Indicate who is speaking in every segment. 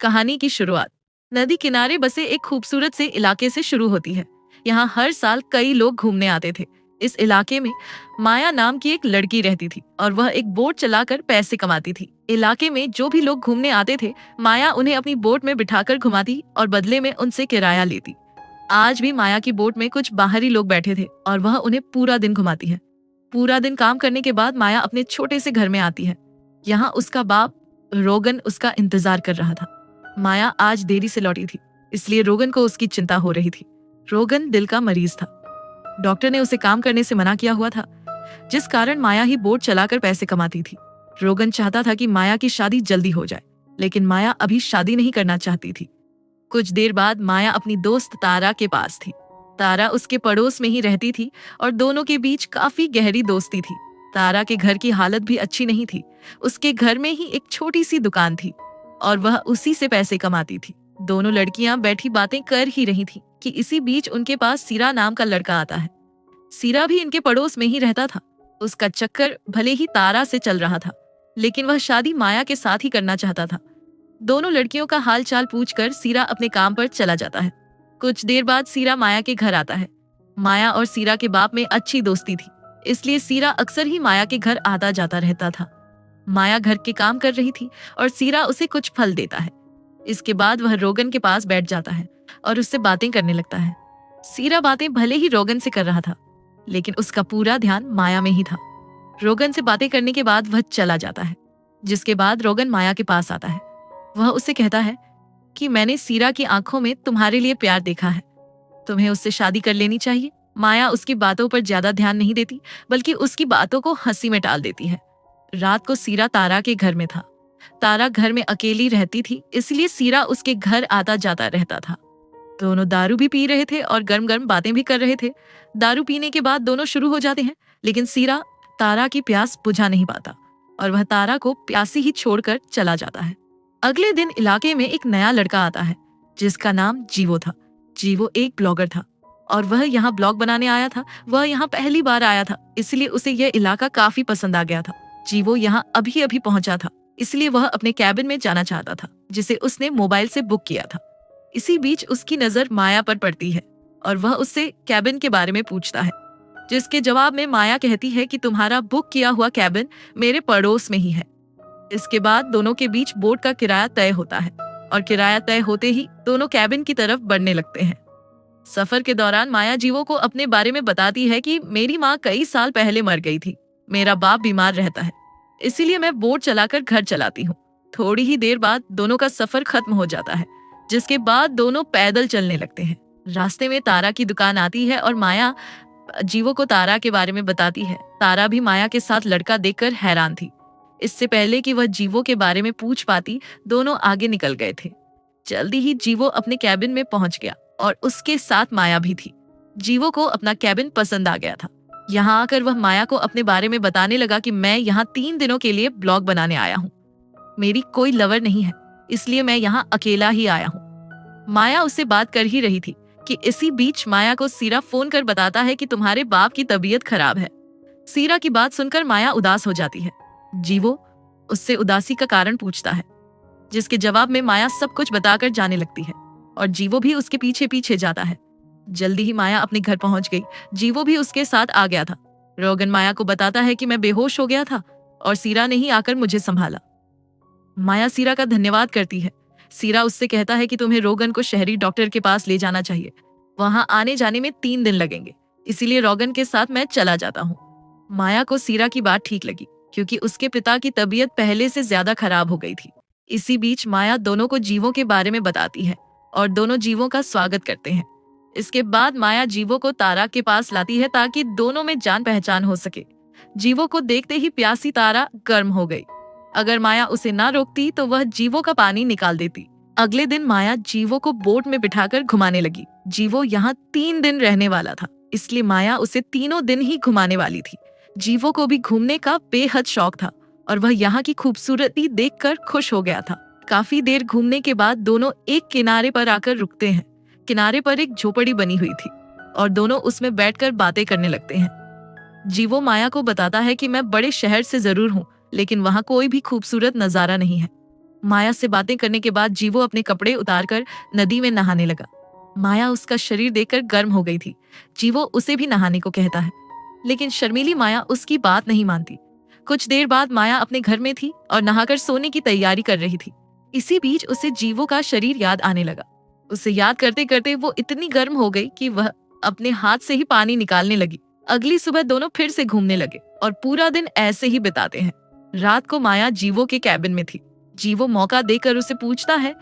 Speaker 1: कहानी की शुरुआत नदी किनारे बसे एक खूबसूरत से इलाके से शुरू होती है। यहाँ हर साल कई लोग घूमने आते थे। इस इलाके में माया नाम की एक लड़की रहती थी और वह एक बोट चलाकर पैसे कमाती थी। इलाके में जो भी लोग घूमने आते थे, माया उन्हें अपनी बोट में बिठाकर घुमाती और बदले में उनसे किराया लेती। आज भी माया की बोट में कुछ बाहरी लोग बैठे थे और वह उन्हें पूरा दिन घुमाती है। पूरा दिन काम करने के बाद माया अपने छोटे से घर में आती है। यहाँ उसका बाप रोगन उसका इंतजार कर रहा था। माया आज देरी से लौटी थी, इसलिए रोगन को उसकी चिंता हो रही थी। रोगन दिल का मरीज था। डॉक्टर ने उसे काम करने से मना किया हुआ था, जिस कारण माया ही बोट चलाकर पैसे कमाती थी। रोगन चाहता था कि माया की शादी जल्दी हो जाए, लेकिन माया अभी शादी नहीं करना चाहती थी। कुछ देर बाद माया अपनी दोस्त तारा के पास थी। तारा उसके पड़ोस में ही रहती थी और दोनों के बीच काफी गहरी दोस्ती थी। तारा के घर की हालत भी अच्छी नहीं थी। उसके घर में ही एक छोटी सी दुकान थी और वह उसी से पैसे कमाती थी। दोनों लड़कियां बैठी बातें कर ही रही थी कि इसी बीच उनके पास सीरा नाम का लड़का आता है। सीरा भी इनके पड़ोस में ही रहता था। उसका चक्कर भले ही तारा से चल रहा था, लेकिन वह शादी माया के साथ ही करना चाहता था। दोनों लड़कियों का हाल चाल पूछकर सीरा अपने काम पर चला जाता है। कुछ देर बाद सीरा माया के घर आता है। माया और सीरा के बाप में अच्छी दोस्ती थी, इसलिए सीरा अक्सर ही माया के घर आता जाता रहता था। माया घर के काम कर रही थी और सीरा उसे कुछ फल देता है। इसके बाद वह रोगन के पास बैठ जाता है और उससे बातें करने लगता है। सीरा बातें भले ही रोगन से कर रहा था, लेकिन उसका पूरा ध्यान माया में ही था। रोगन से बातें करने के बाद वह चला जाता है, जिसके बाद रोगन माया के पास आता है। वह उससे कहता है कि मैंने सीरा की आंखों में तुम्हारे लिए प्यार देखा है, तुम्हें उससे शादी कर लेनी चाहिए। माया उसकी बातों पर ज्यादा ध्यान नहीं देती, बल्कि उसकी बातों को हंसी में टाल देती है। रात को सीरा तारा के घर में था। तारा घर में अकेली रहती थी, इसलिए सीरा उसके घर आता जाता रहता था। दोनों दारू भी पी रहे थे और गर्म गर्म बातें भी कर रहे थे। दारू पीने के बाद दोनों शुरू हो जाते हैं, लेकिन सीरा तारा की प्यास बुझा नहीं पाता और वह तारा को प्यासी ही छोड़कर चला जाता है। अगले दिन इलाके में एक नया लड़का आता है, जिसका नाम जीवो था। जीवो एक ब्लॉगर था और वह यहाँ ब्लॉग बनाने आया था। वह यहाँ पहली बार आया था, इसलिए उसे यह इलाका काफी पसंद आ गया था। जीवो यहाँ अभी अभी पहुंचा था, इसलिए वह अपने कैबिन में जाना चाहता था, जिसे उसने मोबाइल से बुक किया था। इसी बीच उसकी नजर माया पर पड़ती है और वह उससे कैबिन के बारे में पूछता है, जिसके जवाब में माया कहती है कि तुम्हारा बुक किया हुआ कैबिन मेरे पड़ोस में ही है। इसके बाद दोनों के बीच बोट का किराया तय होता है और किराया तय होते ही दोनों कैबिन की तरफ बढ़ने लगते हैं। सफर के दौरान माया जीवो को अपने बारे में बताती है कि मेरी माँ कई साल पहले मर गई थी, मेरा बाप बीमार रहता है, इसीलिए मैं बोट चलाकर घर चलाती हूँ। थोड़ी ही देर बाद दोनों का सफर खत्म हो जाता है, जिसके बाद दोनों पैदल चलने लगते हैं। रास्ते में तारा की दुकान आती है और माया जीवो को तारा के बारे में बताती है। तारा भी माया के साथ लड़का देखकर हैरान थी। इससे पहले कि वह जीवो के बारे में पूछ पाती, दोनों आगे निकल गए थे। जल्दी ही जीवो अपने कैबिन में पहुंच गया और उसके साथ माया भी थी। जीवो को अपना कैबिन पसंद आ गया था। यहाँ आकर वह माया को अपने बारे में बताने लगा कि मैं यहाँ 3 दिनों के लिए ब्लॉग बनाने आया हूँ। मेरी कोई लवर नहीं है, इसलिए मैं यहाँ अकेला ही आया हूँ। माया उससे बात कर ही रही थी कि इसी बीच माया को सीरा फोन कर बताता है कि तुम्हारे बाप की तबीयत खराब है। सीरा की बात सुनकर माया उदास हो जाती है। जीवो उससे उदासी का कारण पूछता है, जिसके जवाब में माया सब कुछ बताकर जाने लगती है और जीवो भी उसके पीछे पीछे जाता है। जल्दी ही माया अपने घर पहुंच गई। जीवो भी उसके साथ आ गया था। रोगन माया को बताता है कि मैं बेहोश हो गया था और सीरा ने ही आकर मुझे संभाला। माया सीरा का धन्यवाद करती है। सीरा उससे कहता है कि तुम्हें रोगन को शहरी डॉक्टर के पास ले जाना चाहिए, वहां आने जाने में 3 दिन लगेंगे, इसीलिए रोगन के साथ मैं चला जाता हूँ। माया को सीरा की बात ठीक लगी, क्योंकि उसके पिता की तबीयत पहले से ज्यादा खराब हो गई थी। इसी बीच माया दोनों को जीवों के बारे में बताती है और दोनों जीवों का स्वागत करते हैं। इसके बाद माया जीवो को तारा के पास लाती है ताकि दोनों में जान पहचान हो सके। जीवो को देखते ही प्यासी तारा गर्म हो गई। अगर माया उसे ना रोकती तो वह जीवो का पानी निकाल देती। अगले दिन माया जीवो को बोट में बिठाकर घुमाने लगी। जीवो यहाँ 3 दिन रहने वाला था, इसलिए माया उसे तीनों दिन ही घुमाने वाली थी। जीवो को भी घूमने का बेहद शौक था और वह यहाँ की खूबसूरती देखकर खुश हो गया था। काफी देर घूमने के बाद दोनों एक किनारे पर आकर रुकते हैं। किनारे पर एक झोपड़ी बनी हुई थी और दोनों उसमें बैठकर बातें करने लगते हैं। जीवो माया को बताता है कि मैं बड़े शहर से जरूर हूँ, लेकिन वहाँ कोई भी खूबसूरत नजारा नहीं है। माया से बातें करने के बाद जीवो अपने कपड़े उतारकर नदी में नहाने लगा। माया उसका शरीर देखकर गर्म हो गई थी। जीवो उसे भी नहाने को कहता है, लेकिन शर्मीली माया उसकी बात नहीं मानती। कुछ देर बाद माया अपने घर में थी और नहाकर सोने की तैयारी कर रही थी। इसी बीच उसे जीवो का शरीर याद आने लगा। उसे याद करते करते वो इतनी गर्म हो गई कि वह अपने हाथ से ही पानी निकालने लगी। अगली सुबह दोनों फिर से घूमने लगे और पूरा दिन ऐसे ही बिताते हैं। रात को माया जीवो के कैबिन में थी। जीवो मौका देकर उसे पूछता है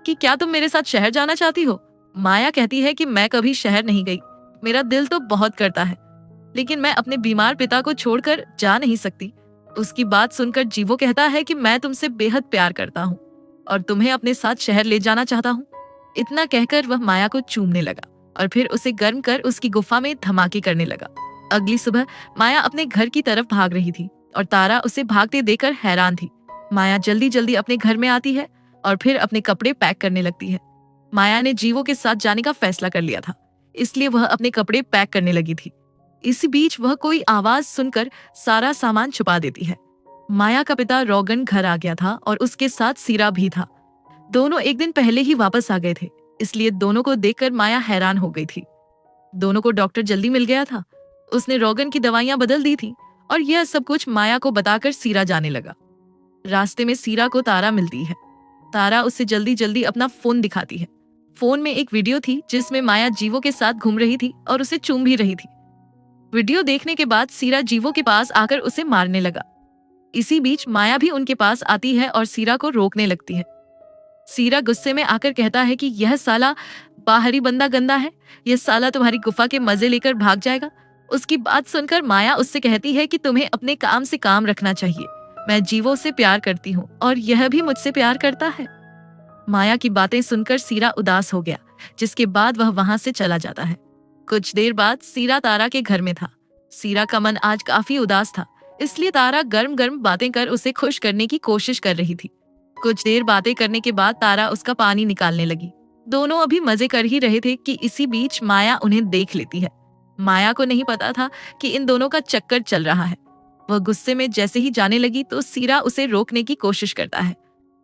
Speaker 1: कि क्या तुम मेरे साथ शहर जाना चाहती हो? माया कहती है कि मैं कभी शहर नहीं गई, मेरा दिल तो बहुत करता है, लेकिन मैं अपने बीमार पिता को छोड़कर जा नहीं सकती। उसकी बात सुनकर जीवो कहता है कि मैं तुमसे बेहद प्यार करता हूँ और तुम्हें अपने साथ शहर ले जाना चाहता हूँ। इतना कहकर वह माया को चूमने लगा और फिर उसे गर्म कर उसकी गुफा में धमाके करने लगा। अगली सुबह माया अपने घर की तरफ भाग रही थी और तारा उसे भागते देखकर हैरान थी। माया जल्दी जल्दी अपने घर में आती है और फिर अपने कपड़े पैक करने लगती है। माया ने जीवो के साथ जाने का फैसला कर लिया था, इसलिए वह अपने कपड़े पैक करने लगी थी। इसी बीच वह कोई आवाज सुनकर सारा सामान छुपा देती है। माया का पिता रोगन घर आ गया था और उसके साथ सीरा भी था। दोनों एक दिन पहले ही वापस आ गए थे, इसलिए दोनों को देखकर माया हैरान हो गई थी। दोनों को डॉक्टर जल्दी मिल गया था। उसने रोगन की दवाइयां बदल दी थी और यह सब कुछ माया को बताकर सीरा जाने लगा। रास्ते में सीरा को तारा मिलती है। तारा उसे जल्दी जल्दी अपना फोन दिखाती है। फोन में एक वीडियो थी जिसमें माया जीवो के साथ घूम रही थी और उसे चूम भी रही थी। वीडियो देखने के बाद सीरा जीवो के पास आकर उसे मारने लगा। इसी बीच माया भी उनके पास आती है और सीरा को रोकने लगती है। सीरा गुस्से में आकर कहता है कि यह साला बाहरी बंदा गंदा है, यह साला तुम्हारी गुफा के मजे लेकर भाग जाएगा। उसकी बात सुनकर माया उससे कहती है कि तुम्हें अपने काम से काम रखना चाहिए। मैं जीवो से प्यार करती हूँ और यह भी मुझसे प्यार करता है। माया की बातें सुनकर सीरा उदास हो गया, जिसके बाद वह वहां से चला जाता है। कुछ देर बाद सीरा तारा के घर में था। सीरा का मन आज काफी उदास था, इसलिए तारा गर्म गर्म बातें कर उसे खुश करने की कोशिश कर रही थी। कुछ देर बातें करने के बाद तारा उसका पानी निकालने लगी। दोनों अभी मजे कर ही रहे थे कि इसी बीच माया उन्हें देख लेती है। माया को नहीं पता था कि इन दोनों का चक्कर चल रहा है। वह गुस्से में जैसे ही जाने लगी तो सीरा उसे रोकने की कोशिश करता है।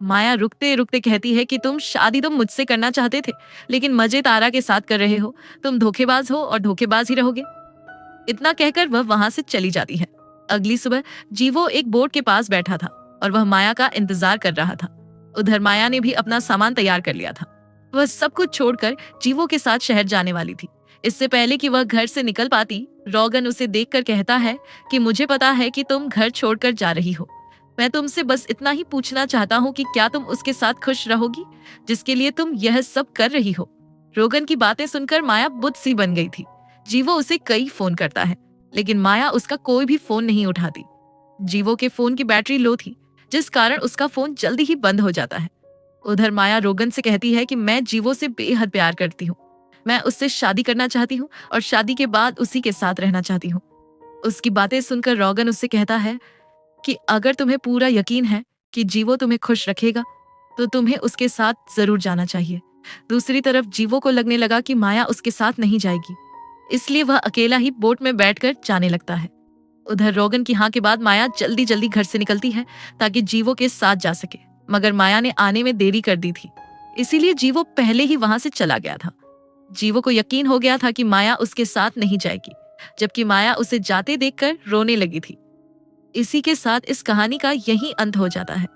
Speaker 1: माया रुकते रुकते कहती है कि तुम शादी तो मुझसे करना चाहते थे, लेकिन मजे तारा के साथ कर रहे हो। तुम धोखेबाज हो और धोखेबाज ही रहोगे। इतना कहकर वह वहां से चली जाती है। अगली सुबह जीवो एक बोट के पास बैठा था और वह माया का इंतजार कर रहा था। उधर माया ने भी अपना सामान तैयार कर लिया था। वह सब कुछ छोड़कर जीवो के साथ शहर जाने वाली थी। इससे पहले कि वह घर से निकल पाती, रोगन उसे देखकर कहता है कि मुझे पता है कि तुम घर छोड़कर जा रही हो। मैं तुमसे बस इतना ही पूछना चाहता हूँ कि क्या तुम उसके साथ खुश रहोगी जिसके लिए तुम यह सब कर रही हो। रोगन की बातें सुनकर माया बुद्ध सी बन गई थी। जीवो उसे कई फोन करता है, लेकिन माया उसका कोई भी फोन नहीं उठाती। जीवो के फोन की बैटरी लो थी, जिस कारण उसका फोन जल्दी ही बंद हो जाता है। उधर माया रोगन से कहती है कि मैं जीवो से बेहद प्यार करती हूँ। मैं उससे शादी करना चाहती हूँ और शादी के बाद उसी के साथ रहना चाहती हूँ। उसकी बातें सुनकर रोगन उससे कहता है कि अगर तुम्हें पूरा यकीन है कि जीवो तुम्हें खुश रखेगा, तो तुम्हें उसके साथ जरूर जाना चाहिए। दूसरी तरफ जीवो को लगने लगा कि माया उसके साथ नहीं जाएगी, इसलिए वह अकेला ही बोट में बैठकर जाने लगता है। उधर रोगन की हाँ के बाद माया जल्दी जल्दी घर से निकलती है ताकि जीवो के साथ जा सके, मगर माया ने आने में देरी कर दी थी, इसीलिए जीवो पहले ही वहां से चला गया था। जीवो को यकीन हो गया था कि माया उसके साथ नहीं जाएगी, जबकि माया उसे जाते देखकर रोने लगी थी। इसी के साथ इस कहानी का यही अंत हो जाता है।